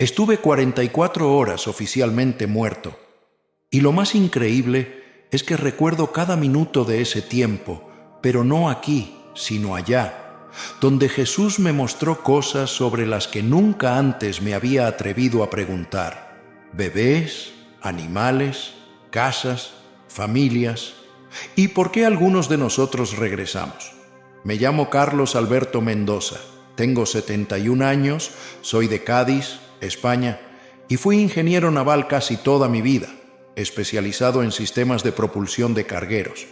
Estuve 44 horas oficialmente muerto. Y lo más increíble es que recuerdo cada minuto de ese tiempo, pero no aquí, sino allá, donde Jesús me mostró cosas sobre las que nunca antes me había atrevido a preguntar. Bebés, animales, casas, familias. ¿Y por qué algunos de nosotros regresamos? Me llamo Carlos Alberto Mendoza, tengo 71 años, soy de Cádiz, España, y fui ingeniero naval casi toda mi vida, especializado en sistemas de propulsión de cargueros.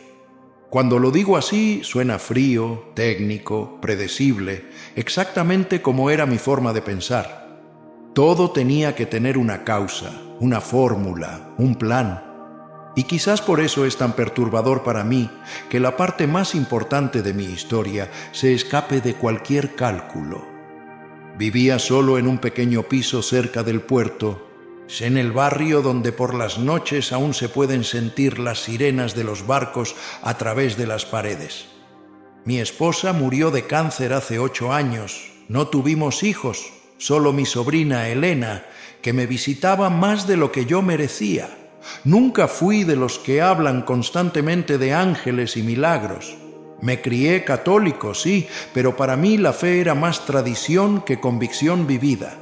Cuando lo digo así, suena frío, técnico, predecible, exactamente como era mi forma de pensar. Todo tenía que tener una causa, una fórmula, un plan. Y quizás por eso es tan perturbador para mí que la parte más importante de mi historia se escape de cualquier cálculo. Vivía solo en un pequeño piso cerca del puerto, en el barrio donde por las noches aún se pueden sentir las sirenas de los barcos a través de las paredes. Mi esposa murió de cáncer hace 8 años. No tuvimos hijos, solo mi sobrina Elena, que me visitaba más de lo que yo merecía. Nunca fui de los que hablan constantemente de ángeles y milagros. Me crié católico, sí, pero para mí la fe era más tradición que convicción vivida.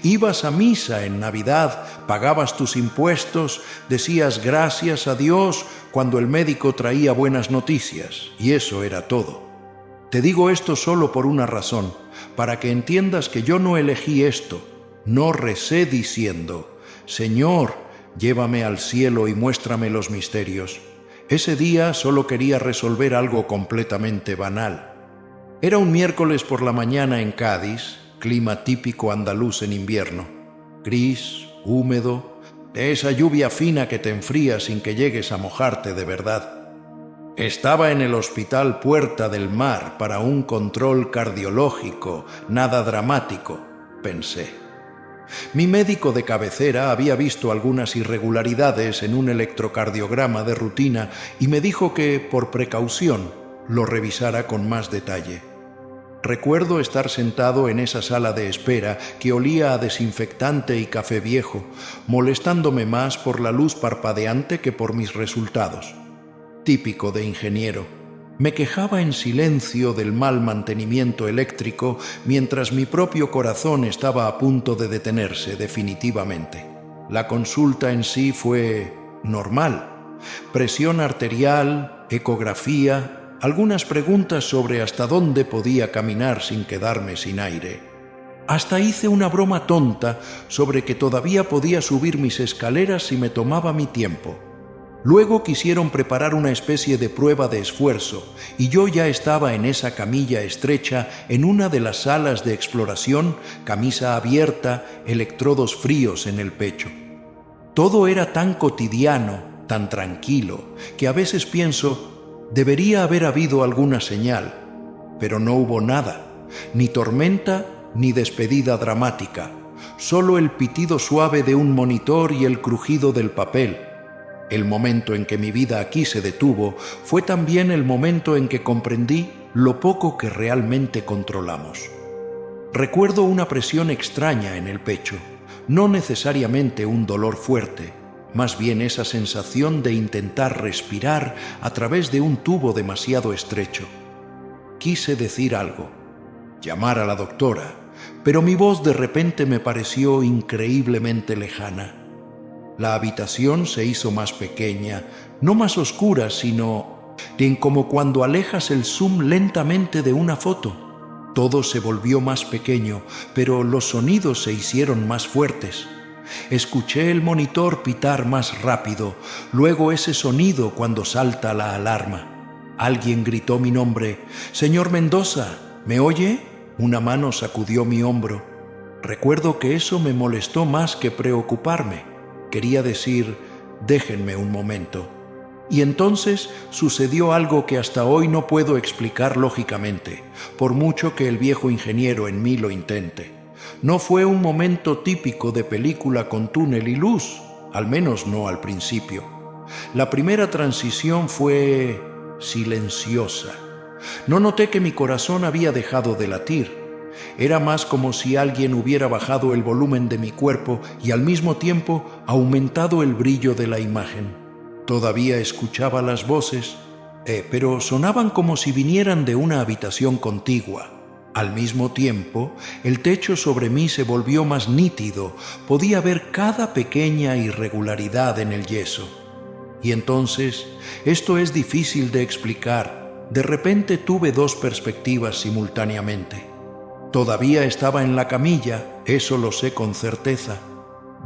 Ibas a misa en Navidad, pagabas tus impuestos, decías gracias a Dios cuando el médico traía buenas noticias, y eso era todo. Te digo esto solo por una razón, para que entiendas que yo no elegí esto, no recé diciendo, Señor, llévame al cielo y muéstrame los misterios. Ese día solo quería resolver algo completamente banal. Era un miércoles por la mañana en Cádiz, clima típico andaluz en invierno, gris, húmedo, de esa lluvia fina que te enfría sin que llegues a mojarte de verdad. Estaba en el hospital Puerta del Mar para un control cardiológico, nada dramático, pensé. Mi médico de cabecera había visto algunas irregularidades en un electrocardiograma de rutina y me dijo que, por precaución, lo revisara con más detalle. Recuerdo estar sentado en esa sala de espera que olía a desinfectante y café viejo, molestándome más por la luz parpadeante que por mis resultados. Típico de ingeniero. Me quejaba en silencio del mal mantenimiento eléctrico mientras mi propio corazón estaba a punto de detenerse definitivamente. La consulta en sí fue normal. Presión arterial, ecografía, algunas preguntas sobre hasta dónde podía caminar sin quedarme sin aire. Hasta hice una broma tonta sobre que todavía podía subir mis escaleras si me tomaba mi tiempo. Luego quisieron preparar una especie de prueba de esfuerzo y yo ya estaba en esa camilla estrecha en una de las salas de exploración, camisa abierta, electrodos fríos en el pecho. Todo era tan cotidiano, tan tranquilo, que a veces pienso, debería haber habido alguna señal, pero no hubo nada, ni tormenta ni despedida dramática, solo el pitido suave de un monitor y el crujido del papel. El momento en que mi vida aquí se detuvo fue también el momento en que comprendí lo poco que realmente controlamos. Recuerdo una presión extraña en el pecho, no necesariamente un dolor fuerte, más bien esa sensación de intentar respirar a través de un tubo demasiado estrecho. Quise decir algo, llamar a la doctora, pero mi voz de repente me pareció increíblemente lejana. La habitación se hizo más pequeña, no más oscura, sino como cuando alejas el zoom lentamente de una foto. Todo se volvió más pequeño, pero los sonidos se hicieron más fuertes. Escuché el monitor pitar más rápido, luego ese sonido cuando salta la alarma. Alguien gritó mi nombre. «Señor Mendoza, ¿me oye?» Una mano sacudió mi hombro. Recuerdo que eso me molestó más que preocuparme. Quería decir, déjenme un momento. Y entonces sucedió algo que hasta hoy no puedo explicar lógicamente, por mucho que el viejo ingeniero en mí lo intente. No fue un momento típico de película con túnel y luz, al menos no al principio. La primera transición fue silenciosa. No noté que mi corazón había dejado de latir. Era más como si alguien hubiera bajado el volumen de mi cuerpo y al mismo tiempo aumentado el brillo de la imagen. Todavía escuchaba las voces, pero sonaban como si vinieran de una habitación contigua. Al mismo tiempo, el techo sobre mí se volvió más nítido, podía ver cada pequeña irregularidad en el yeso. Y entonces, esto es difícil de explicar, de repente tuve dos perspectivas simultáneamente. Todavía estaba en la camilla, eso lo sé con certeza.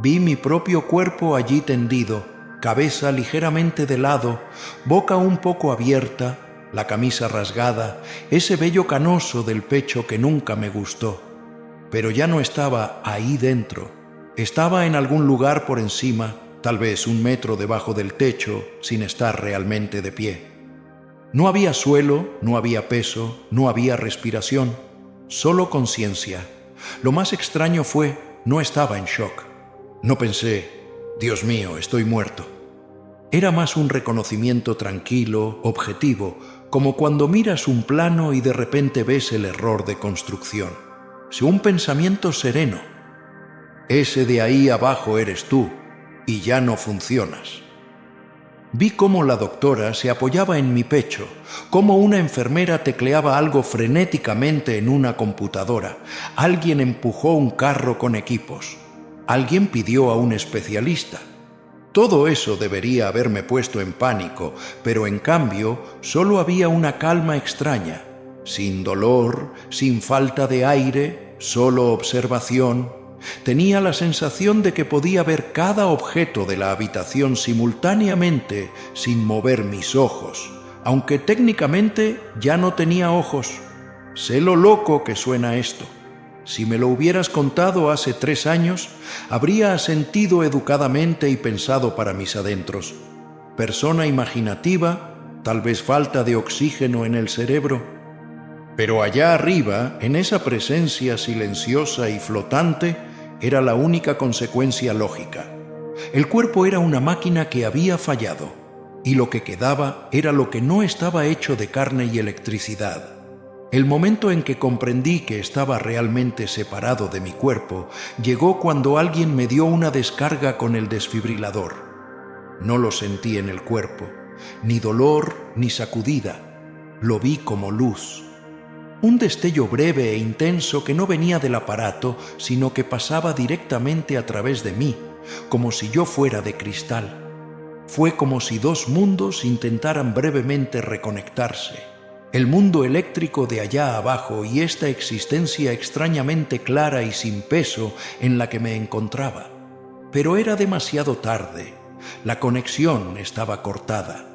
Vi mi propio cuerpo allí tendido, cabeza ligeramente de lado, boca un poco abierta, la camisa rasgada, ese vello canoso del pecho que nunca me gustó. Pero ya no estaba ahí dentro, estaba en algún lugar por encima, tal vez 1 metro debajo del techo, sin estar realmente de pie. No había suelo, no había peso, no había respiración, solo conciencia. Lo más extraño fue, no estaba en shock. No pensé, Dios mío, estoy muerto. Era más un reconocimiento tranquilo, objetivo, como cuando miras un plano y de repente ves el error de construcción. Un pensamiento sereno. Ese de ahí abajo eres tú, y ya no funcionas. Vi cómo la doctora se apoyaba en mi pecho, cómo una enfermera tecleaba algo frenéticamente en una computadora. Alguien empujó un carro con equipos. Alguien pidió a un especialista. Todo eso debería haberme puesto en pánico, pero en cambio solo había una calma extraña, sin dolor, sin falta de aire, solo observación. Tenía la sensación de que podía ver cada objeto de la habitación simultáneamente sin mover mis ojos, aunque técnicamente ya no tenía ojos. Sé lo loco que suena esto. Si me lo hubieras contado hace 3 años, habría asentido educadamente y pensado para mis adentros. Persona imaginativa, tal vez falta de oxígeno en el cerebro. Pero allá arriba, en esa presencia silenciosa y flotante, era la única consecuencia lógica. El cuerpo era una máquina que había fallado, y lo que quedaba era lo que no estaba hecho de carne y electricidad. El momento en que comprendí que estaba realmente separado de mi cuerpo llegó cuando alguien me dio una descarga con el desfibrilador. No lo sentí en el cuerpo, ni dolor ni sacudida. Lo vi como luz. Un destello breve e intenso que no venía del aparato, sino que pasaba directamente a través de mí, como si yo fuera de cristal. Fue como si 2 mundos intentaran brevemente reconectarse. El mundo eléctrico de allá abajo y esta existencia extrañamente clara y sin peso en la que me encontraba. Pero era demasiado tarde. La conexión estaba cortada.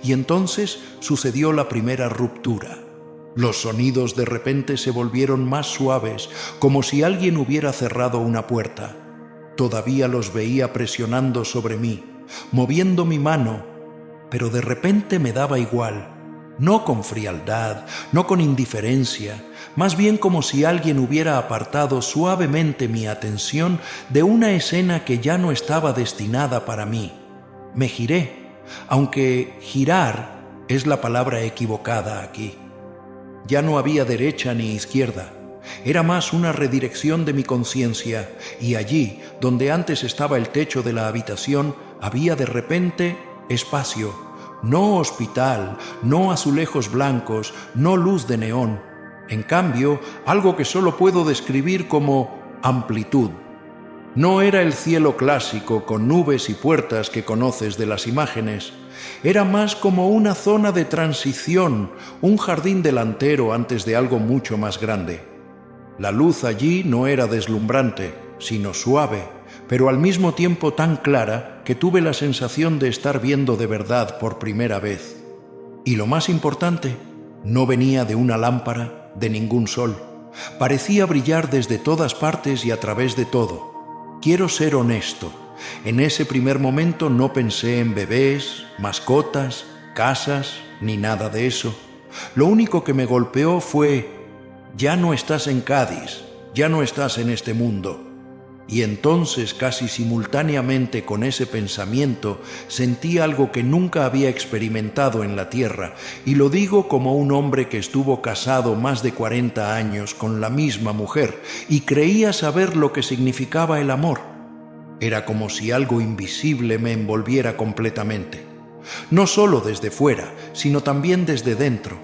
Y entonces sucedió la primera ruptura. Los sonidos de repente se volvieron más suaves, como si alguien hubiera cerrado una puerta. Todavía los veía presionando sobre mí, moviendo mi mano, pero de repente me daba igual. No con frialdad, no con indiferencia, más bien como si alguien hubiera apartado suavemente mi atención de una escena que ya no estaba destinada para mí. Me giré, aunque girar es la palabra equivocada aquí. Ya no había derecha ni izquierda, era más una redirección de mi conciencia, y allí, donde antes estaba el techo de la habitación, había de repente espacio. No hospital, no azulejos blancos, no luz de neón. En cambio, algo que solo puedo describir como amplitud. No era el cielo clásico con nubes y puertas que conoces de las imágenes. Era más como una zona de transición, un jardín delantero antes de algo mucho más grande. La luz allí no era deslumbrante, sino suave, pero al mismo tiempo tan clara que tuve la sensación de estar viendo de verdad por primera vez. Y lo más importante, no venía de una lámpara, de ningún sol. Parecía brillar desde todas partes y a través de todo. Quiero ser honesto. En ese primer momento no pensé en bebés, mascotas, casas, ni nada de eso. Lo único que me golpeó fue: ya no estás en Cádiz, ya no estás en este mundo. Y entonces, casi simultáneamente con ese pensamiento, sentí algo que nunca había experimentado en la tierra, y lo digo como un hombre que estuvo casado más de 40 años con la misma mujer y creía saber lo que significaba el amor. Era como si algo invisible me envolviera completamente, no solo desde fuera, sino también desde dentro,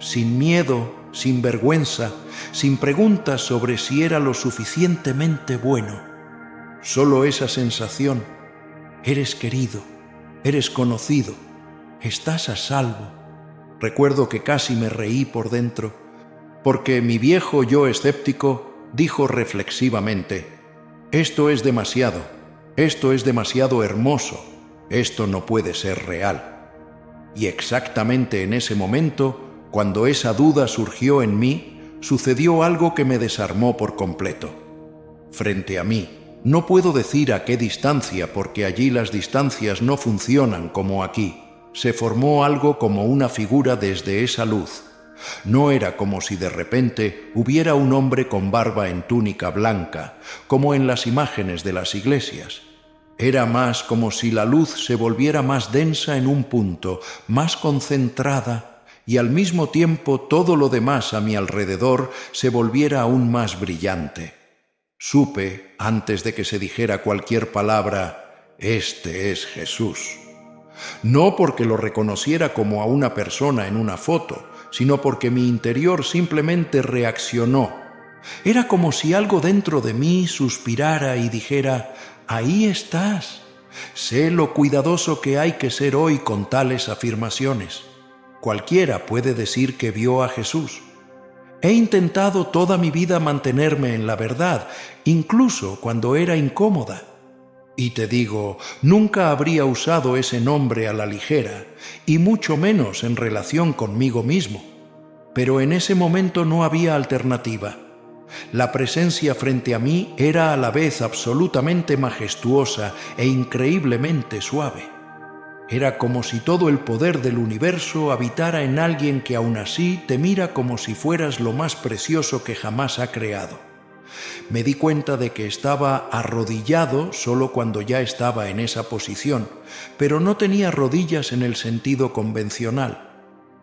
sin miedo, sin vergüenza, sin preguntas sobre si era lo suficientemente bueno. Solo esa sensación: eres querido, eres conocido, estás a salvo. Recuerdo que casi me reí por dentro, porque mi viejo yo escéptico dijo reflexivamente: esto es demasiado hermoso, esto no puede ser real. Y exactamente en ese momento, cuando esa duda surgió en mí, sucedió algo que me desarmó por completo. Frente a mí, no puedo decir a qué distancia, porque allí las distancias no funcionan como aquí, se formó algo como una figura desde esa luz. No era como si de repente hubiera un hombre con barba en túnica blanca, como en las imágenes de las iglesias. Era más como si la luz se volviera más densa en un punto, más concentrada, y al mismo tiempo todo lo demás a mi alrededor se volviera aún más brillante. Supe, antes de que se dijera cualquier palabra: este es Jesús. No porque lo reconociera como a una persona en una foto, sino porque mi interior simplemente reaccionó. Era como si algo dentro de mí suspirara y dijera: ahí estás. Sé lo cuidadoso que hay que ser hoy con tales afirmaciones. Cualquiera puede decir que vio a Jesús. He intentado toda mi vida mantenerme en la verdad, incluso cuando era incómoda. Y te digo, nunca habría usado ese nombre a la ligera, y mucho menos en relación conmigo mismo. Pero en ese momento no había alternativa. La presencia frente a mí era a la vez absolutamente majestuosa e increíblemente suave. Era como si todo el poder del universo habitara en alguien que aún así te mira como si fueras lo más precioso que jamás ha creado. Me di cuenta de que estaba arrodillado solo cuando ya estaba en esa posición, pero no tenía rodillas en el sentido convencional.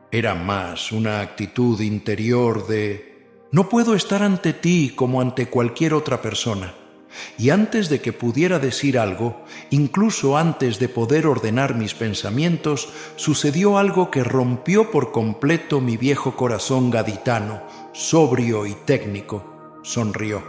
Era más una actitud interior de: no puedo estar ante ti como ante cualquier otra persona. Y antes de que pudiera decir algo, incluso antes de poder ordenar mis pensamientos, sucedió algo que rompió por completo mi viejo corazón gaditano, sobrio y técnico. Sonrió.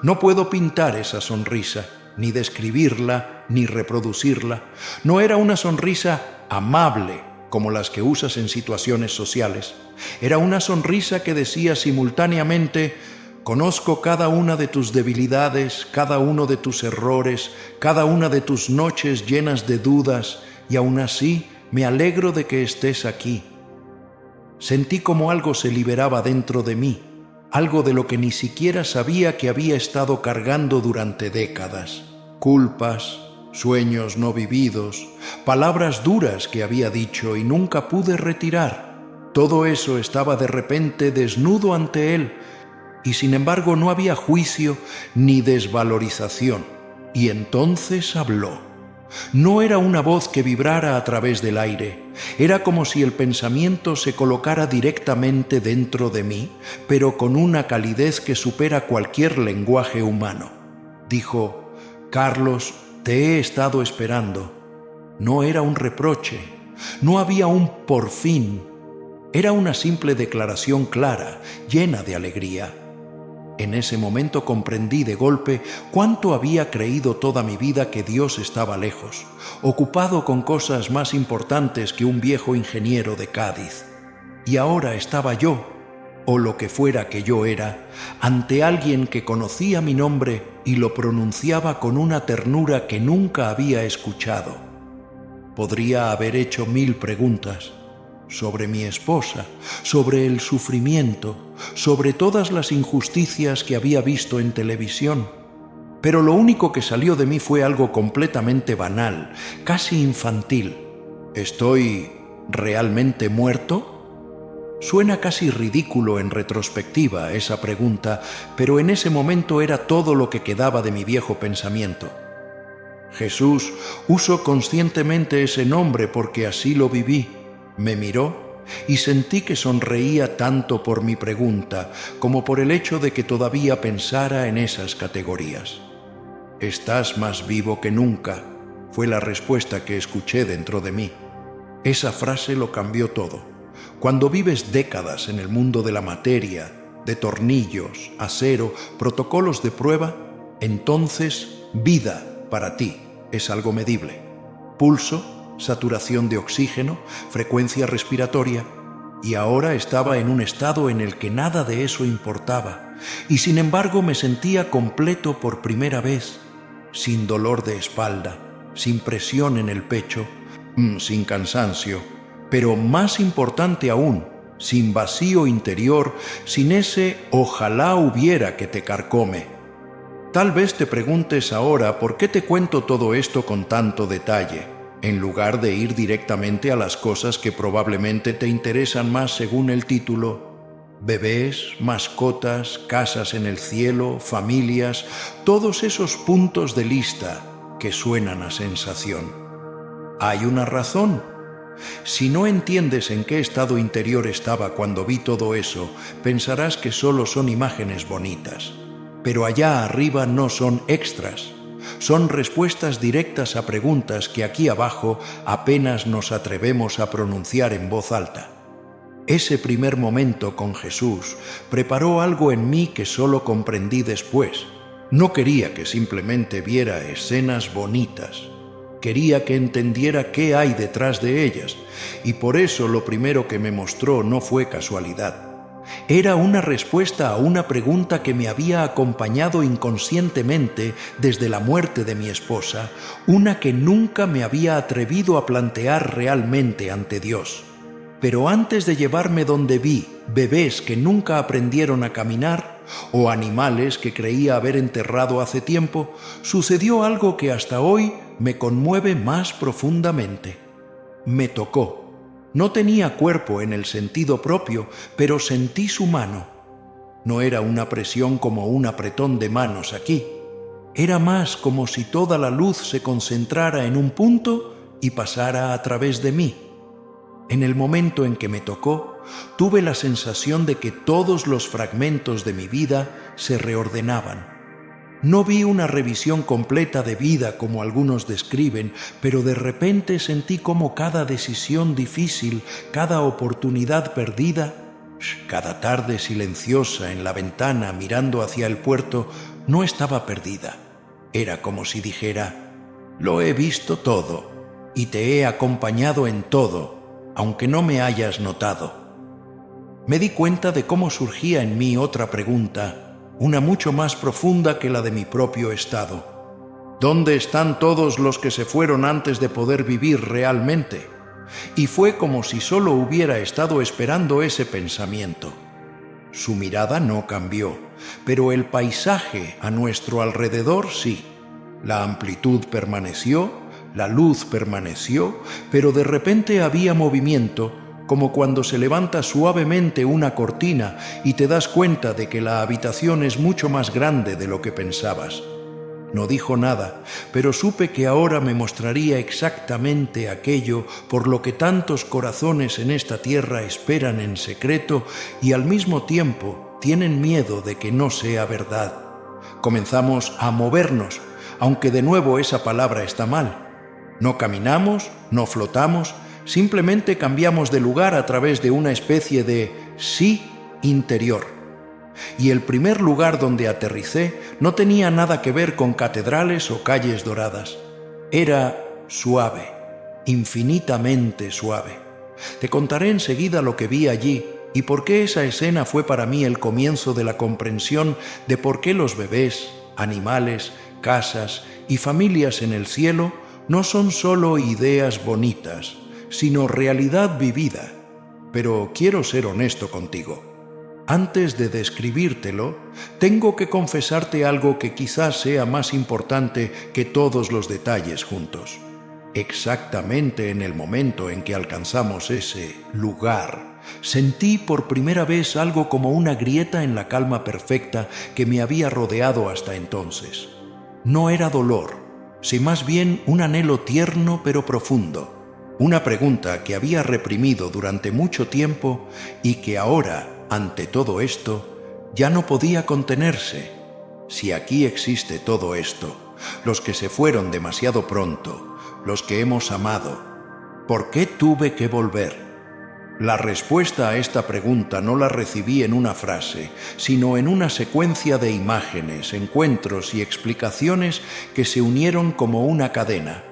No puedo pintar esa sonrisa, ni describirla, ni reproducirla. No era una sonrisa amable, como las que usas en situaciones sociales. Era una sonrisa que decía simultáneamente: conozco cada una de tus debilidades, cada uno de tus errores, cada una de tus noches llenas de dudas, y aún así me alegro de que estés aquí. Sentí como algo se liberaba dentro de mí, algo de lo que ni siquiera sabía que había estado cargando durante décadas. Culpas, sueños no vividos, palabras duras que había dicho y nunca pude retirar. Todo eso estaba de repente desnudo ante él, y sin embargo no había juicio ni desvalorización. Y entonces habló. No era una voz que vibrara a través del aire, era como si el pensamiento se colocara directamente dentro de mí, pero con una calidez que supera cualquier lenguaje humano. Dijo: Carlos, te he estado esperando. No era un reproche, no había un por fin, era una simple declaración clara, llena de alegría. En ese momento comprendí de golpe cuánto había creído toda mi vida que Dios estaba lejos, ocupado con cosas más importantes que un viejo ingeniero de Cádiz. Y ahora estaba yo, o lo que fuera que yo era, ante alguien que conocía mi nombre y lo pronunciaba con una ternura que nunca había escuchado. Podría haber hecho 1000 preguntas sobre mi esposa, sobre el sufrimiento, sobre todas las injusticias que había visto en televisión. Pero lo único que salió de mí fue algo completamente banal, casi infantil. ¿Estoy realmente muerto? Suena casi ridículo en retrospectiva esa pregunta, pero en ese momento era todo lo que quedaba de mi viejo pensamiento. Jesús usó conscientemente ese nombre porque así lo viví. Me miró y sentí que sonreía tanto por mi pregunta como por el hecho de que todavía pensara en esas categorías. «Estás más vivo que nunca», fue la respuesta que escuché dentro de mí. Esa frase lo cambió todo. Cuando vives décadas en el mundo de la materia, de tornillos, acero, protocolos de prueba, entonces vida para ti es algo medible. Pulso, saturación de oxígeno, frecuencia respiratoria. Y ahora estaba en un estado en el que nada de eso importaba, y sin embargo me sentía completo por primera vez, sin dolor de espalda, sin presión en el pecho, sin cansancio, pero más importante aún, sin vacío interior, sin ese ojalá hubiera que te carcome. Tal vez te preguntes ahora por qué te cuento todo esto con tanto detalle, en lugar de ir directamente a las cosas que probablemente te interesan más según el título. Bebés, mascotas, casas en el cielo, familias, todos esos puntos de lista que suenan a sensación. Hay una razón. Si no entiendes en qué estado interior estaba cuando vi todo eso, pensarás que solo son imágenes bonitas. Pero allá arriba no son extras. Son respuestas directas a preguntas que aquí abajo apenas nos atrevemos a pronunciar en voz alta. Ese primer momento con Jesús preparó algo en mí que solo comprendí después. No quería que simplemente viera escenas bonitas. Quería que entendiera qué hay detrás de ellas, y por eso lo primero que me mostró no fue casualidad. Era una respuesta a una pregunta que me había acompañado inconscientemente desde la muerte de mi esposa, una que nunca me había atrevido a plantear realmente ante Dios. Pero antes de llevarme donde vi bebés que nunca aprendieron a caminar o animales que creía haber enterrado hace tiempo, sucedió algo que hasta hoy me conmueve más profundamente. Me tocó. No tenía cuerpo en el sentido propio, pero sentí su mano. No era una presión como un apretón de manos aquí. Era más como si toda la luz se concentrara en un punto y pasara a través de mí. En el momento en que me tocó, tuve la sensación de que todos los fragmentos de mi vida se reordenaban. No vi una revisión completa de vida como algunos describen, pero de repente sentí como cada decisión difícil, cada oportunidad perdida, cada tarde silenciosa en la ventana mirando hacia el puerto, no estaba perdida. Era como si dijera: lo he visto todo y te he acompañado en todo, aunque no me hayas notado. Me di cuenta de cómo surgía en mí otra pregunta, una mucho más profunda que la de mi propio estado. ¿Dónde están todos los que se fueron antes de poder vivir realmente? Y fue como si solo hubiera estado esperando ese pensamiento. Su mirada no cambió, pero el paisaje a nuestro alrededor sí. La amplitud permaneció, la luz permaneció, pero de repente había movimiento, como cuando se levanta suavemente una cortina y te das cuenta de que la habitación es mucho más grande de lo que pensabas. No dijo nada, pero supe que ahora me mostraría exactamente aquello por lo que tantos corazones en esta tierra esperan en secreto y al mismo tiempo tienen miedo de que no sea verdad. Comenzamos a movernos, aunque de nuevo esa palabra está mal. No caminamos, no flotamos, simplemente cambiamos de lugar a través de una especie de sí interior. Y el primer lugar donde aterricé no tenía nada que ver con catedrales o calles doradas. Era suave, infinitamente suave. Te contaré enseguida lo que vi allí y por qué esa escena fue para mí el comienzo de la comprensión de por qué los bebés, animales, casas y familias en el cielo no son solo ideas bonitas, sino realidad vivida. Pero quiero ser honesto contigo. Antes de describírtelo, tengo que confesarte algo que quizás sea más importante que todos los detalles juntos. Exactamente en el momento en que alcanzamos ese lugar, sentí por primera vez algo como una grieta en la calma perfecta que me había rodeado hasta entonces. No era dolor, sino más bien un anhelo tierno pero profundo, una pregunta que había reprimido durante mucho tiempo y que ahora, ante todo esto, ya no podía contenerse. Si aquí existe todo esto, los que se fueron demasiado pronto, los que hemos amado, ¿por qué tuve que volver? La respuesta a esta pregunta no la recibí en una frase, sino en una secuencia de imágenes, encuentros y explicaciones que se unieron como una cadena.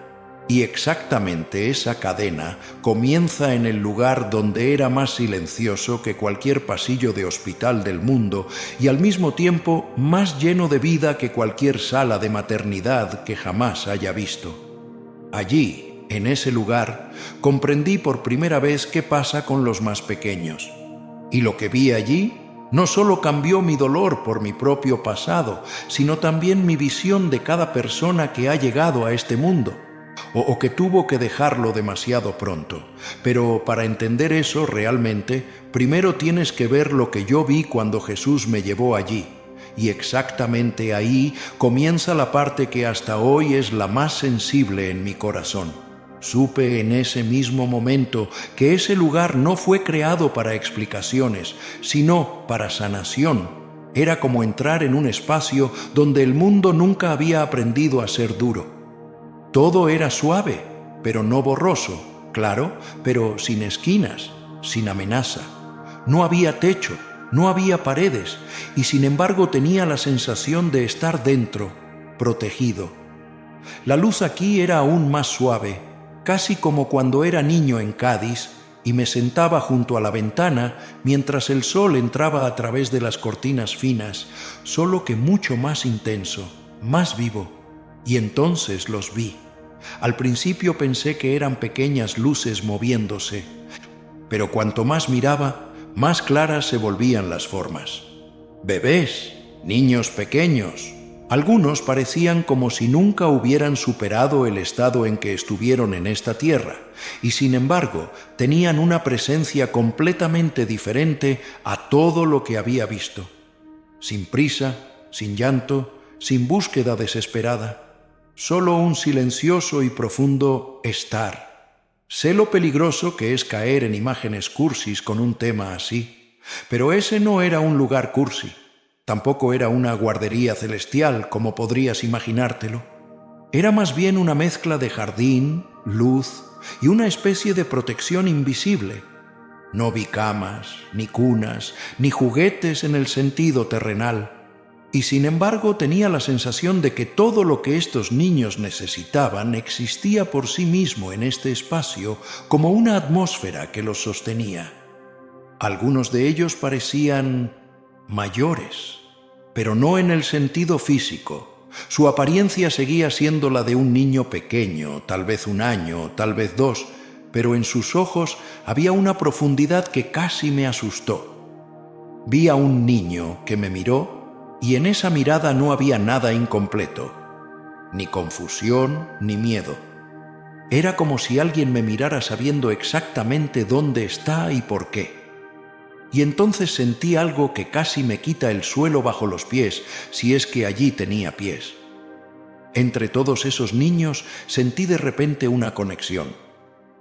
Y exactamente esa cadena comienza en el lugar donde era más silencioso que cualquier pasillo de hospital del mundo y al mismo tiempo más lleno de vida que cualquier sala de maternidad que jamás haya visto. Allí, en ese lugar, comprendí por primera vez qué pasa con los más pequeños. Y lo que vi allí no solo cambió mi dolor por mi propio pasado, sino también mi visión de cada persona que ha llegado a este mundo, o que tuvo que dejarlo demasiado pronto. Pero para entender eso realmente, primero tienes que ver lo que yo vi cuando Jesús me llevó allí. Y exactamente ahí comienza la parte que hasta hoy es la más sensible en mi corazón. Supe en ese mismo momento que ese lugar no fue creado para explicaciones, sino para sanación. Era como entrar en un espacio donde el mundo nunca había aprendido a ser duro. Todo era suave, pero no borroso, claro, pero sin esquinas, sin amenaza. No había techo, no había paredes, y sin embargo tenía la sensación de estar dentro, protegido. La luz aquí era aún más suave, casi como cuando era niño en Cádiz y me sentaba junto a la ventana mientras el sol entraba a través de las cortinas finas, solo que mucho más intenso, más vivo. Y entonces los vi. Al principio pensé que eran pequeñas luces moviéndose, pero cuanto más miraba, más claras se volvían las formas. Bebés, niños pequeños. Algunos parecían como si nunca hubieran superado el estado en que estuvieron en esta tierra, y sin embargo tenían una presencia completamente diferente a todo lo que había visto. Sin prisa, sin llanto, sin búsqueda desesperada, solo un silencioso y profundo estar. Sé lo peligroso que es caer en imágenes cursis con un tema así, pero ese no era un lugar cursi, tampoco era una guardería celestial como podrías imaginártelo. Era más bien una mezcla de jardín, luz y una especie de protección invisible. No vi camas, ni cunas, ni juguetes en el sentido terrenal. Y sin embargo tenía la sensación de que todo lo que estos niños necesitaban existía por sí mismo en este espacio como una atmósfera que los sostenía. Algunos de ellos parecían mayores, pero no en el sentido físico. Su apariencia seguía siendo la de un niño pequeño, tal vez 1 año, tal vez 2, pero en sus ojos había una profundidad que casi me asustó. Vi a un niño que me miró y en esa mirada no había nada incompleto, ni confusión ni miedo. Era como si alguien me mirara sabiendo exactamente dónde está y por qué. Y entonces sentí algo que casi me quita el suelo bajo los pies, si es que allí tenía pies. Entre todos esos niños sentí de repente una conexión.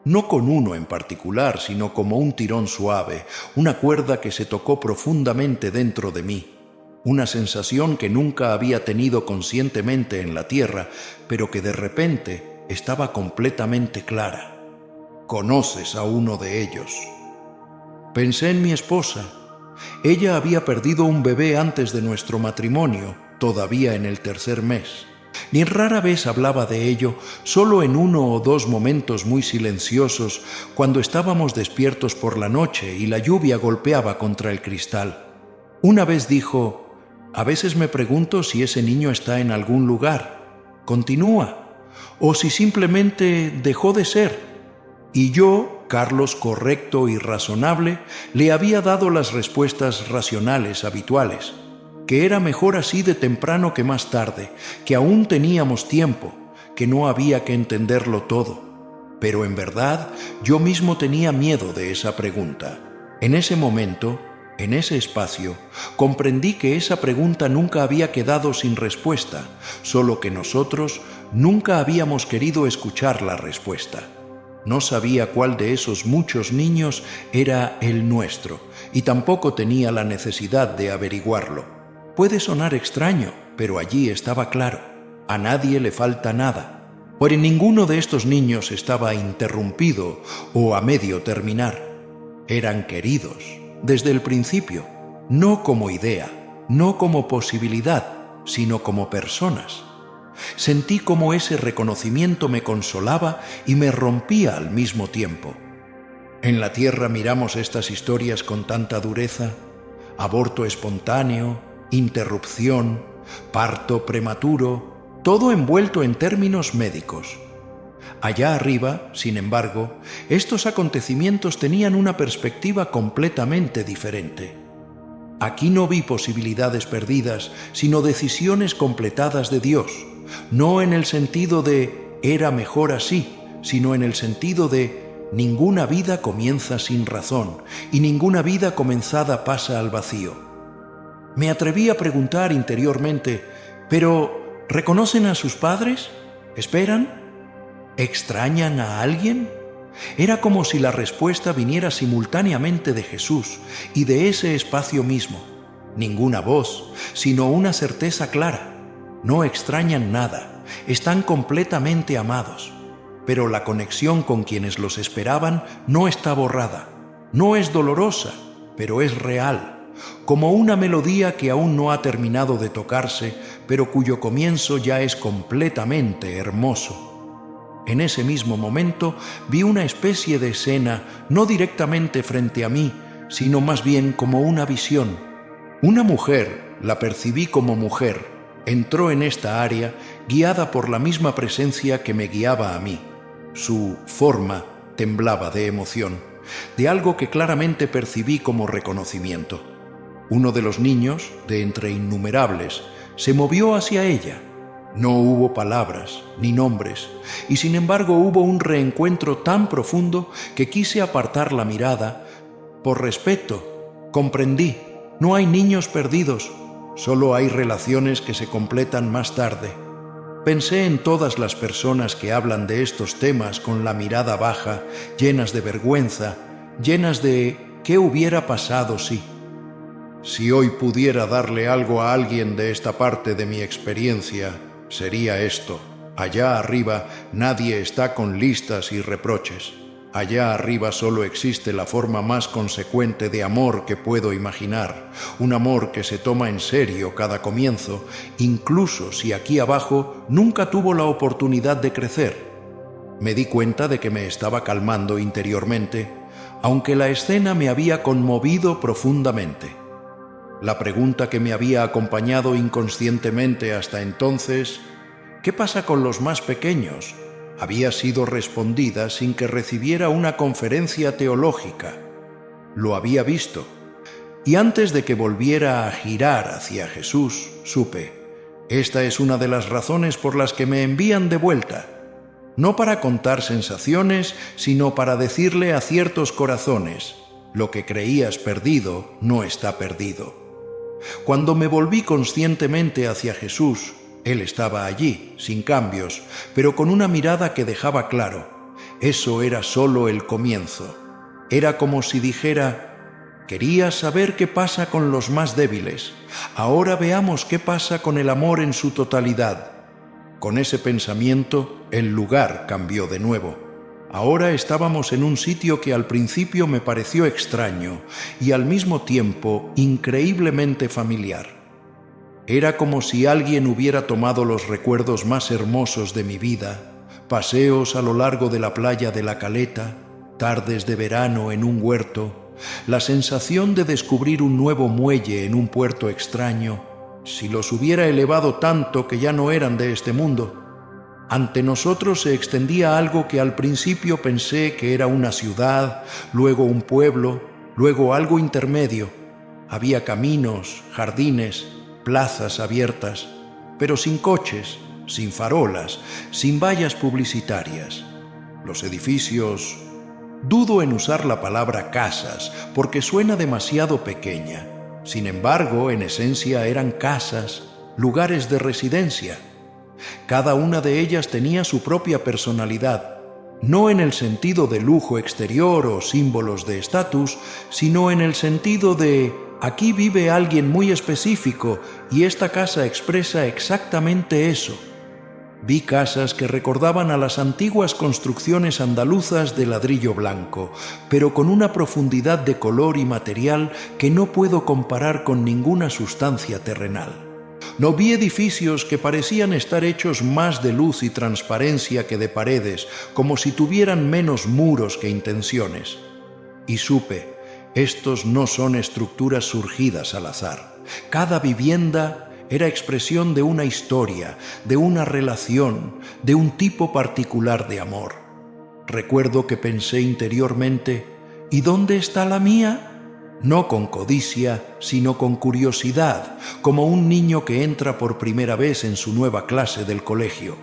No con uno en particular, sino como un tirón suave, una cuerda que se tocó profundamente dentro de mí. Una sensación que nunca había tenido conscientemente en la tierra, pero que de repente estaba completamente clara. Conoces a uno de ellos. Pensé en mi esposa. Ella había perdido un bebé antes de nuestro matrimonio, todavía en el 3er mes. Ni rara vez hablaba de ello, solo en 1 o 2 momentos muy silenciosos, cuando estábamos despiertos por la noche y la lluvia golpeaba contra el cristal. Una vez dijo: «A veces me pregunto si ese niño está en algún lugar, continúa, o si simplemente dejó de ser». Y yo, Carlos correcto y razonable, le había dado las respuestas racionales habituales, que era mejor así de temprano que más tarde, que aún teníamos tiempo, que no había que entenderlo todo. Pero en verdad yo mismo tenía miedo de esa pregunta. En ese momento, en ese espacio, comprendí que esa pregunta nunca había quedado sin respuesta, solo que nosotros nunca habíamos querido escuchar la respuesta. No sabía cuál de esos muchos niños era el nuestro, y tampoco tenía la necesidad de averiguarlo. Puede sonar extraño, pero allí estaba claro. A nadie le falta nada. Por ninguno de estos niños estaba interrumpido o a medio terminar. Eran queridos desde el principio, no como idea, no como posibilidad, sino como personas. Sentí como ese reconocimiento me consolaba y me rompía al mismo tiempo. En la Tierra miramos estas historias con tanta dureza: aborto espontáneo, interrupción, parto prematuro, todo envuelto en términos médicos. Allá arriba, sin embargo, estos acontecimientos tenían una perspectiva completamente diferente. Aquí no vi posibilidades perdidas, sino decisiones completadas de Dios, no en el sentido de «era mejor así», sino en el sentido de «ninguna vida comienza sin razón y ninguna vida comenzada pasa al vacío». Me atreví a preguntar interiormente: «¿Pero reconocen a sus padres? ¿Esperan? ¿Extrañan a alguien?». Era como si la respuesta viniera simultáneamente de Jesús y de ese espacio mismo. Ninguna voz, sino una certeza clara. No extrañan nada, están completamente amados. Pero la conexión con quienes los esperaban no está borrada. No es dolorosa, pero es real. Como una melodía que aún no ha terminado de tocarse, pero cuyo comienzo ya es completamente hermoso. En ese mismo momento vi una especie de escena, no directamente frente a mí, sino más bien como una visión. Una mujer, la percibí como mujer, entró en esta área guiada por la misma presencia que me guiaba a mí. Su forma temblaba de emoción, de algo que claramente percibí como reconocimiento. Uno de los niños, de entre innumerables, se movió hacia ella. No hubo palabras ni nombres, y sin embargo hubo un reencuentro tan profundo que quise apartar la mirada. Por respeto, comprendí, no hay niños perdidos, solo hay relaciones que se completan más tarde. Pensé en todas las personas que hablan de estos temas con la mirada baja, llenas de vergüenza, llenas de ¿qué hubiera pasado si? Si hoy pudiera darle algo a alguien de esta parte de mi experiencia, sería esto: allá arriba nadie está con listas y reproches. Allá arriba solo existe la forma más consecuente de amor que puedo imaginar, un amor que se toma en serio cada comienzo, incluso si aquí abajo nunca tuvo la oportunidad de crecer. Me di cuenta de que me estaba calmando interiormente, aunque la escena me había conmovido profundamente. La pregunta que me había acompañado inconscientemente hasta entonces, ¿qué pasa con los más pequeños?, había sido respondida sin que recibiera una conferencia teológica. Lo había visto. Y antes de que volviera a girar hacia Jesús, supe: esta es una de las razones por las que me envían de vuelta. No para contar sensaciones, sino para decirle a ciertos corazones: lo que creías perdido no está perdido. Cuando me volví conscientemente hacia Jesús, Él estaba allí, sin cambios, pero con una mirada que dejaba claro: eso era solo el comienzo. Era como si dijera: querías saber qué pasa con los más débiles. Ahora veamos qué pasa con el amor en su totalidad. Con ese pensamiento, el lugar cambió de nuevo. Ahora estábamos en un sitio que al principio me pareció extraño y al mismo tiempo increíblemente familiar. Era como si alguien hubiera tomado los recuerdos más hermosos de mi vida: paseos a lo largo de la playa de La Caleta, tardes de verano en un huerto, la sensación de descubrir un nuevo muelle en un puerto extraño, si los hubiera elevado tanto que ya no eran de este mundo. Ante nosotros se extendía algo que al principio pensé que era una ciudad, luego un pueblo, luego algo intermedio. Había caminos, jardines, plazas abiertas, pero sin coches, sin farolas, sin vallas publicitarias. Los edificios... Dudo en usar la palabra casas, porque suena demasiado pequeña. Sin embargo, en esencia eran casas, lugares de residencia. Cada una de ellas tenía su propia personalidad, no en el sentido de lujo exterior o símbolos de estatus, sino en el sentido de aquí vive alguien muy específico y esta casa expresa exactamente eso. Vi casas que recordaban a las antiguas construcciones andaluzas de ladrillo blanco, pero con una profundidad de color y material que no puedo comparar con ninguna sustancia terrenal. No vi edificios que parecían estar hechos más de luz y transparencia que de paredes, como si tuvieran menos muros que intenciones. Y supe, estos no son estructuras surgidas al azar. Cada vivienda era expresión de una historia, de una relación, de un tipo particular de amor. Recuerdo que pensé interiormente, ¿y dónde está la mía? No con codicia, sino con curiosidad, como un niño que entra por primera vez en su nueva clase del colegio.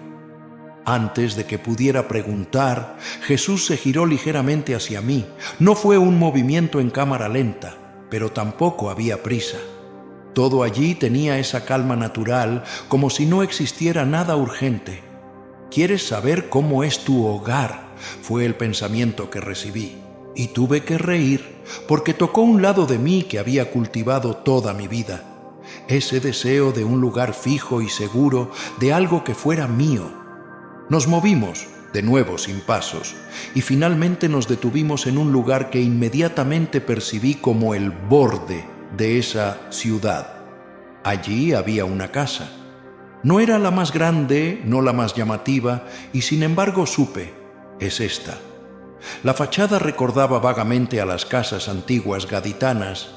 Antes de que pudiera preguntar, Jesús se giró ligeramente hacia mí. No fue un movimiento en cámara lenta, pero tampoco había prisa. Todo allí tenía esa calma natural, como si no existiera nada urgente. ¿Quieres saber cómo es tu hogar?, fue el pensamiento que recibí. Y tuve que reír, porque tocó un lado de mí que había cultivado toda mi vida. Ese deseo de un lugar fijo y seguro, de algo que fuera mío. Nos movimos, de nuevo sin pasos, y finalmente nos detuvimos en un lugar que inmediatamente percibí como el borde de esa ciudad. Allí había una casa. No era la más grande, no la más llamativa, y sin embargo supe, es esta. La fachada recordaba vagamente a las casas antiguas gaditanas,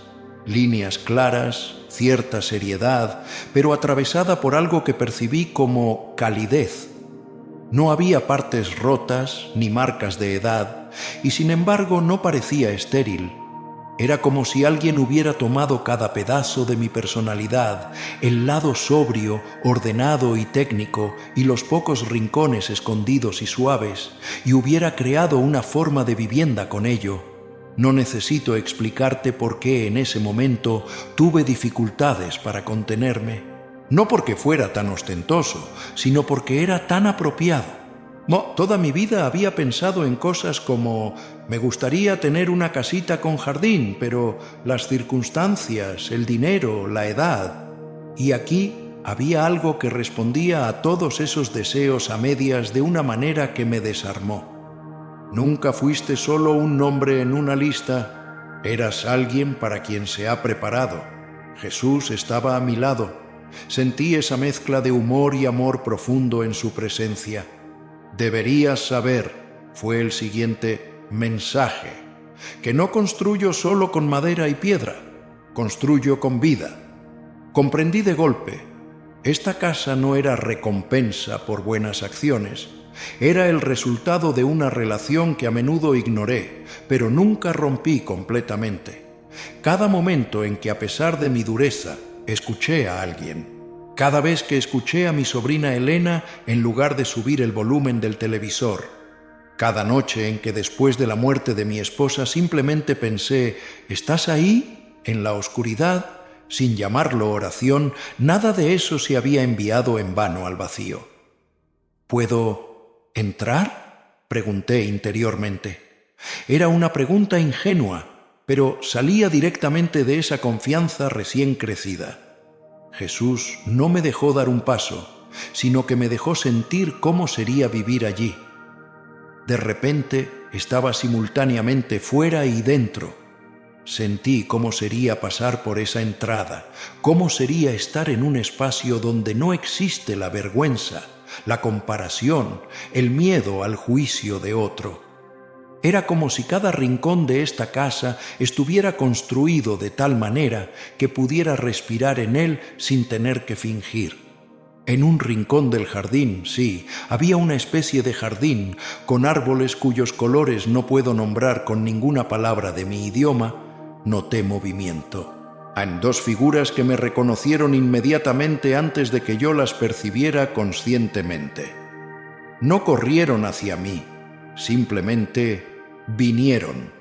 líneas claras, cierta seriedad, pero atravesada por algo que percibí como calidez. No había partes rotas ni marcas de edad, y sin embargo no parecía estéril. Era como si alguien hubiera tomado cada pedazo de mi personalidad, el lado sobrio, ordenado y técnico, y los pocos rincones escondidos y suaves, y hubiera creado una forma de vivienda con ello. No necesito explicarte por qué en ese momento tuve dificultades para contenerme. No porque fuera tan ostentoso, sino porque era tan apropiado. Toda mi vida había pensado en cosas como me gustaría tener una casita con jardín, pero las circunstancias, el dinero, la edad. Y aquí había algo que respondía a todos esos deseos a medias de una manera que me desarmó. Nunca fuiste solo un nombre en una lista, eras alguien para quien se ha preparado. Jesús estaba a mi lado. Sentí esa mezcla de humor y amor profundo en su presencia. Deberías saber, fue el siguiente mensaje, que no construyo solo con madera y piedra, construyo con vida. Comprendí de golpe, esta casa no era recompensa por buenas acciones, era el resultado de una relación que a menudo ignoré, pero nunca rompí completamente. Cada momento en que a pesar de mi dureza, escuché a alguien. Cada vez que escuché a mi sobrina Elena en lugar de subir el volumen del televisor. Cada noche en que después de la muerte de mi esposa simplemente pensé, ¿estás ahí, en la oscuridad? Sin llamarlo oración, nada de eso se había enviado en vano al vacío. ¿Puedo entrar?, pregunté interiormente. Era una pregunta ingenua, pero salía directamente de esa confianza recién crecida. Jesús no me dejó dar un paso, sino que me dejó sentir cómo sería vivir allí. De repente estaba simultáneamente fuera y dentro. Sentí cómo sería pasar por esa entrada, cómo sería estar en un espacio donde no existe la vergüenza, la comparación, el miedo al juicio de otro. Era como si cada rincón de esta casa estuviera construido de tal manera que pudiera respirar en él sin tener que fingir. En un rincón del jardín, sí, había una especie de jardín con árboles cuyos colores no puedo nombrar con ninguna palabra de mi idioma. Noté movimiento. En dos figuras que me reconocieron inmediatamente antes de que yo las percibiera conscientemente. No corrieron hacia mí. simplemente vinieron.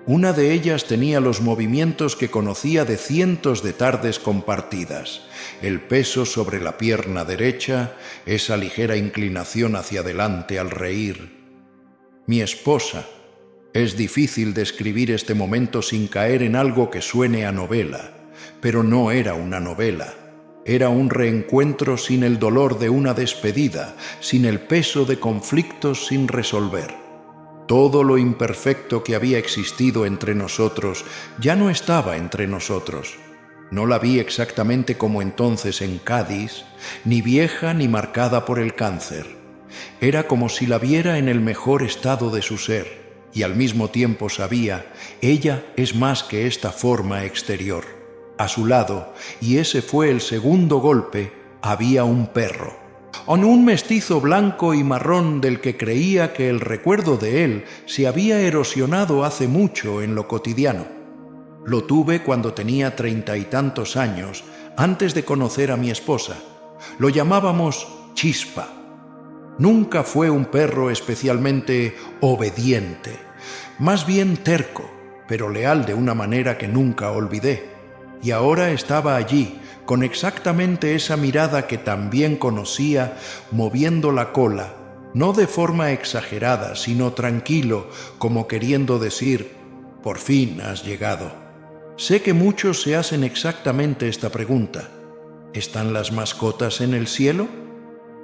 Una de ellas tenía los movimientos que conocía de cientos de tardes compartidas, el peso sobre la pierna derecha, esa ligera inclinación hacia adelante al reír. Mi esposa. Es difícil describir este momento sin caer en algo que suene a novela, pero no era una novela. Era un reencuentro sin el dolor de una despedida, sin el peso de conflictos sin resolver. Todo lo imperfecto que había existido entre nosotros ya no estaba entre nosotros. No la vi exactamente como entonces en Cádiz, ni vieja ni marcada por el cáncer. Era como si la viera en el mejor estado de su ser, y al mismo tiempo sabía, ella es más que esta forma exterior. A su lado, y ese fue el segundo golpe, había un perro. Un mestizo blanco y marrón del que creía que el recuerdo de él se había erosionado hace mucho en lo cotidiano. Lo tuve cuando tenía 30 y tantos años, antes de conocer a mi esposa. Lo llamábamos Chispa. Nunca fue un perro especialmente obediente, más bien terco, pero leal de una manera que nunca olvidé. Y ahora estaba allí, con exactamente esa mirada que también conocía, moviendo la cola, no de forma exagerada, sino tranquilo, como queriendo decir, por fin has llegado. Sé que muchos se hacen exactamente esta pregunta. ¿Están las mascotas en el cielo?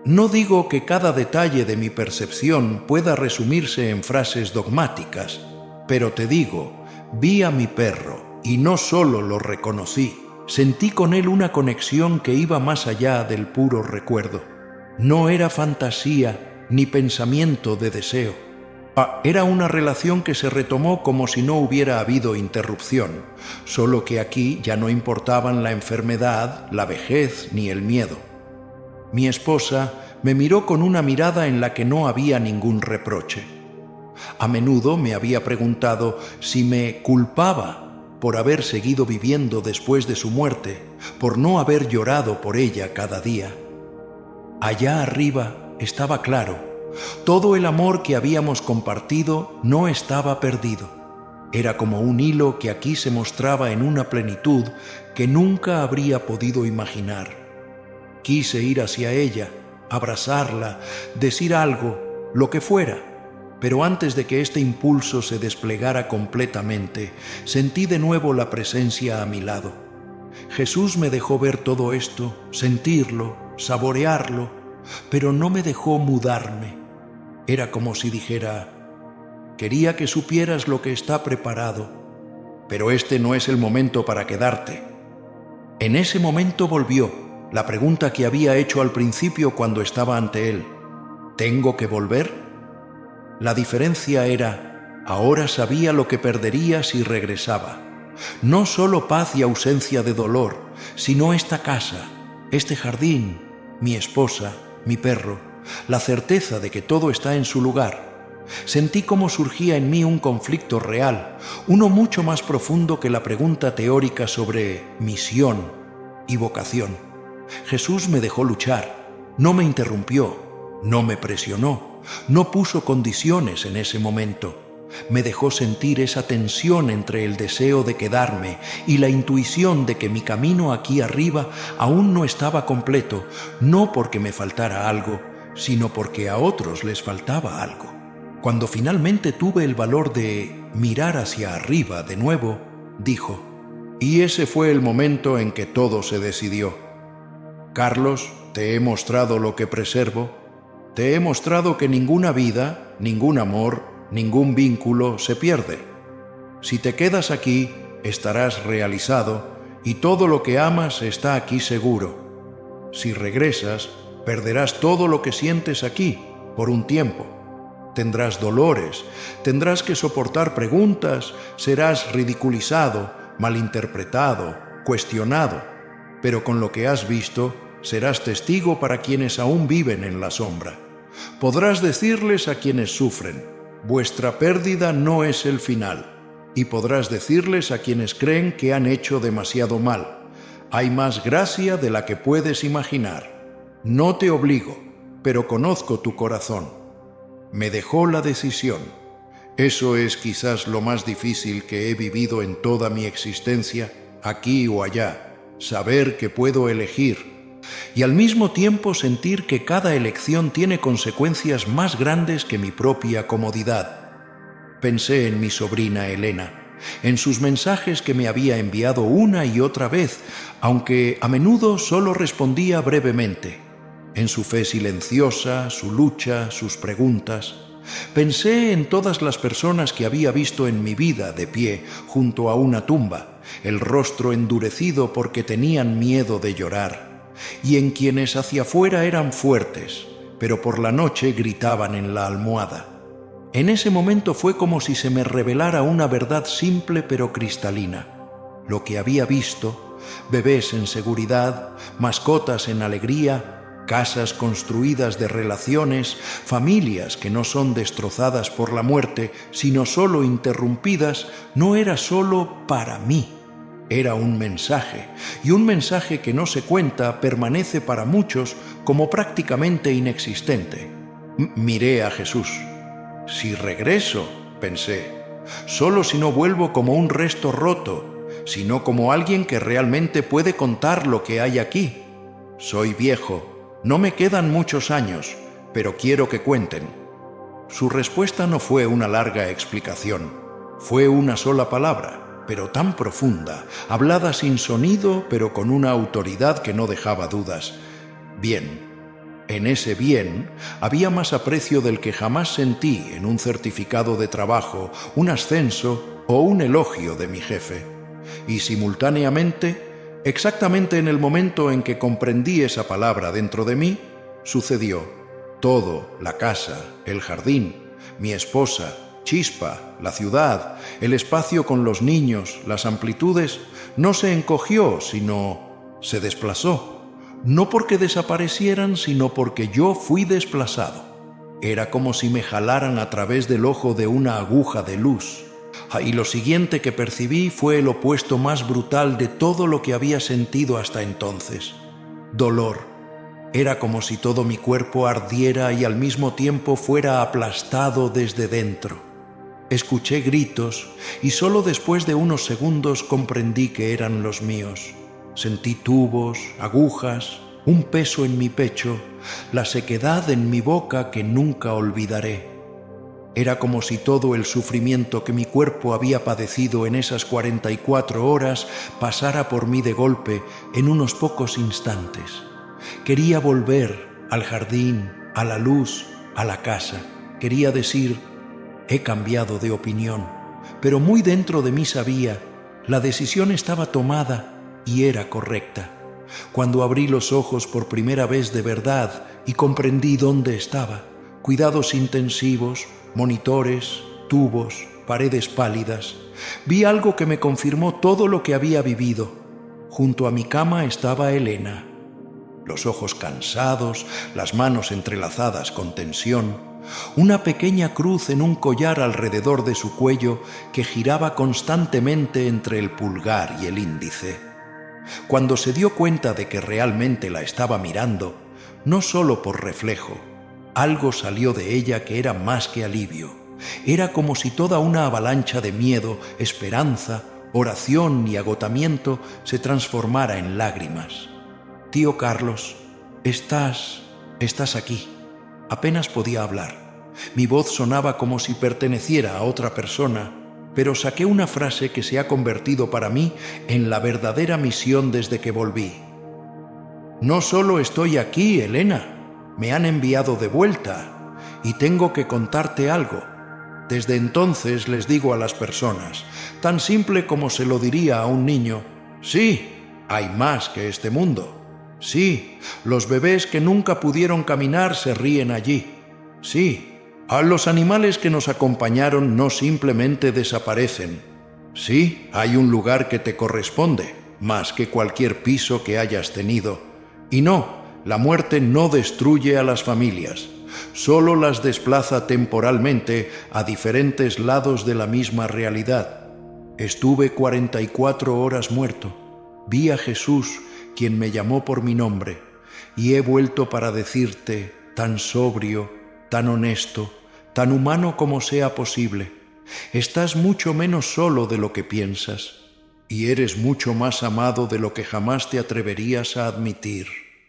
No digo que cada detalle de mi percepción pueda resumirse en frases dogmáticas, pero te digo, vi a mi perro y no solo lo reconocí, sentí con él una conexión que iba más allá del puro recuerdo. No era fantasía ni pensamiento de deseo. Era una relación que se retomó como si no hubiera habido interrupción, solo que aquí ya no importaban la enfermedad, la vejez ni el miedo. Mi esposa me miró con una mirada en la que no había ningún reproche. A menudo me había preguntado si me culpaba por haber seguido viviendo después de su muerte, por no haber llorado por ella cada día. Allá arriba estaba claro, todo el amor que habíamos compartido no estaba perdido. Era como un hilo que aquí se mostraba en una plenitud que nunca habría podido imaginar. Quise ir hacia ella, abrazarla, decir algo, lo que fuera. Pero antes de que este impulso se desplegara completamente, sentí de nuevo la presencia a mi lado. Jesús me dejó ver todo esto, sentirlo, saborearlo, pero no me dejó mudarme. Era como si dijera, quería que supieras lo que está preparado, pero este no es el momento para quedarte. En ese momento volvió la pregunta que había hecho al principio cuando estaba ante él. ¿Tengo que volver? La diferencia era, ahora sabía lo que perdería si regresaba. No solo paz y ausencia de dolor, sino esta casa, este jardín, mi esposa, mi perro, la certeza de que todo está en su lugar. Sentí cómo surgía en mí un conflicto real, uno mucho más profundo que la pregunta teórica sobre misión y vocación. Jesús me dejó luchar, no me interrumpió, no me presionó. No puso condiciones en ese momento. Me dejó sentir esa tensión entre el deseo de quedarme y la intuición de que mi camino aquí arriba aún no estaba completo, no porque me faltara algo, sino porque a otros les faltaba algo. Cuando finalmente tuve el valor de mirar hacia arriba de nuevo, dijo, y ese fue el momento en que todo se decidió. Carlos, te he mostrado lo que preservo. Te he mostrado que ninguna vida, ningún amor, ningún vínculo se pierde. Si te quedas aquí, estarás realizado y todo lo que amas está aquí seguro. Si regresas, perderás todo lo que sientes aquí por un tiempo. Tendrás dolores, tendrás que soportar preguntas, serás ridiculizado, malinterpretado, cuestionado, pero con lo que has visto, serás testigo para quienes aún viven en la sombra. Podrás decirles a quienes sufren, vuestra pérdida no es el final, y podrás decirles a quienes creen que han hecho demasiado mal, hay más gracia de la que puedes imaginar. No te obligo, pero conozco tu corazón. Me dejó la decisión. Eso es quizás lo más difícil que he vivido en toda mi existencia, aquí o allá, saber que puedo elegir y al mismo tiempo sentir que cada elección tiene consecuencias más grandes que mi propia comodidad. Pensé en mi sobrina Elena, en sus mensajes que me había enviado una y otra vez, aunque a menudo solo respondía brevemente, en su fe silenciosa, su lucha, sus preguntas. Pensé en todas las personas que había visto en mi vida de pie junto a una tumba, el rostro endurecido porque tenían miedo de llorar, y en quienes hacia afuera eran fuertes, pero por la noche gritaban en la almohada. En ese momento fue como si se me revelara una verdad simple pero cristalina. Lo que había visto, bebés en seguridad, mascotas en alegría, casas construidas de relaciones, familias que no son destrozadas por la muerte, sino solo interrumpidas, no era solo para mí. Era un mensaje, y un mensaje que no se cuenta permanece para muchos como prácticamente inexistente. Miré a Jesús. Si regreso, pensé, solo si no vuelvo como un resto roto, sino como alguien que realmente puede contar lo que hay aquí. Soy viejo. No me quedan muchos años, pero quiero que cuenten. Su respuesta no fue una larga explicación. Fue una sola palabra, pero tan profunda, hablada sin sonido, pero con una autoridad que no dejaba dudas. Bien. En ese bien había más aprecio del que jamás sentí en un certificado de trabajo, un ascenso o un elogio de mi jefe. Y simultáneamente, exactamente en el momento en que comprendí esa palabra dentro de mí, sucedió. Todo, la casa, el jardín, mi esposa, Chispa, la ciudad, el espacio con los niños, las amplitudes, no se encogió, sino se desplazó. No porque desaparecieran, sino porque yo fui desplazado. Era como si me jalaran a través del ojo de una aguja de luz. Y lo siguiente que percibí fue el opuesto más brutal de todo lo que había sentido hasta entonces. Dolor. Era como si todo mi cuerpo ardiera y al mismo tiempo fuera aplastado desde dentro. Escuché gritos y solo después de unos segundos comprendí que eran los míos. Sentí tubos, agujas, un peso en mi pecho, la sequedad en mi boca que nunca olvidaré. Era como si todo el sufrimiento que mi cuerpo había padecido en esas 44 horas pasara por mí de golpe en unos pocos instantes. Quería volver al jardín, a la luz, a la casa. Quería decir, he cambiado de opinión, pero muy dentro de mí sabía, la decisión estaba tomada y era correcta. Cuando abrí los ojos por primera vez de verdad y comprendí dónde estaba, cuidados intensivos, monitores, tubos, paredes pálidas, vi algo que me confirmó todo lo que había vivido. Junto a mi cama estaba Elena, los ojos cansados, las manos entrelazadas con tensión, una pequeña cruz en un collar alrededor de su cuello que giraba constantemente entre el pulgar y el índice. Cuando se dio cuenta de que realmente la estaba mirando, no solo por reflejo, algo salió de ella que era más que alivio. Era como si toda una avalancha de miedo, esperanza, oración y agotamiento se transformara en lágrimas. Tío Carlos, estás aquí. Apenas podía hablar. Mi voz sonaba como si perteneciera a otra persona, pero saqué una frase que se ha convertido para mí en la verdadera misión desde que volví. No solo estoy aquí, Elena, me han enviado de vuelta y tengo que contarte algo. Desde entonces les digo a las personas, tan simple como se lo diría a un niño, sí, hay más que este mundo. Sí, los bebés que nunca pudieron caminar se ríen allí. Sí, a los animales que nos acompañaron no simplemente desaparecen. Sí, hay un lugar que te corresponde, más que cualquier piso que hayas tenido. Y no, la muerte no destruye a las familias, solo las desplaza temporalmente a diferentes lados de la misma realidad. Estuve 44 horas muerto. Vi a Jesús, quien me llamó por mi nombre, y he vuelto para decirte, tan sobrio, tan honesto, tan humano como sea posible. Estás mucho menos solo de lo que piensas, y eres mucho más amado de lo que jamás te atreverías a admitir.